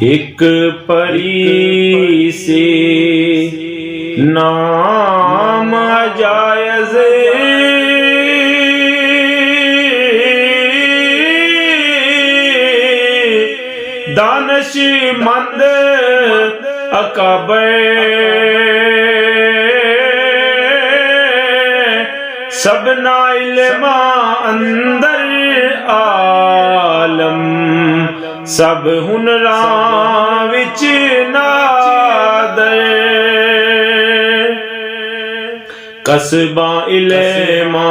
एक परी से नाम अजायज़ दानिशमंद अकाबर सबना इल्मा अंदर आलम सब हुनरां विच नादर कसबा इल्मा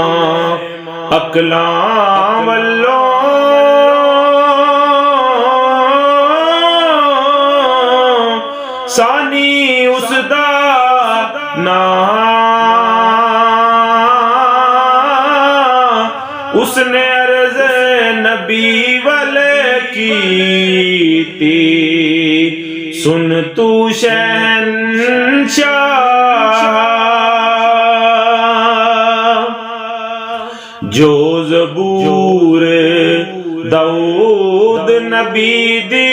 अकलां वल्लों सानी उसदा नाम उसने अर्ज़ नबी वाले की थी सुन तू शहंशाह जो ज़बूर दाऊद नबी दी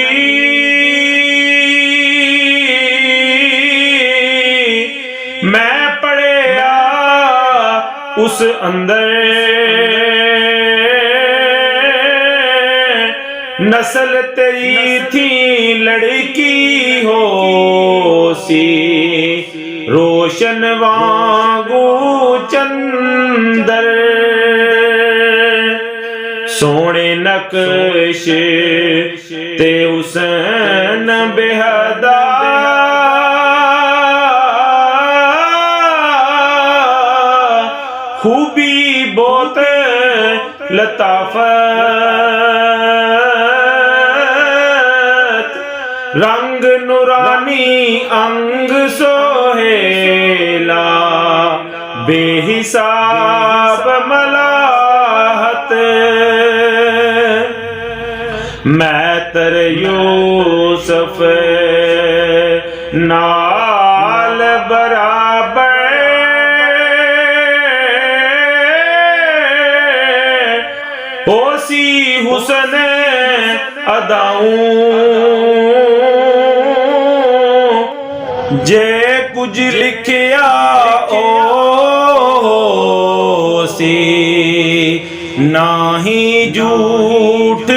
मैं पढ़िया उस अंदर नस्ल तेरी थी लड़की हो सी रोशन वांगू चंदर सोने नक्श ते हुसैन बेहदा खूबी बहुत लताफत रंग नूरानी अंग सोहेला बेहिसाब मलाहत मैतर यूसुफ नाल बराबर होसी हुसन अदाऊं जे कुछ लिखिया ओ सी नाही झूठ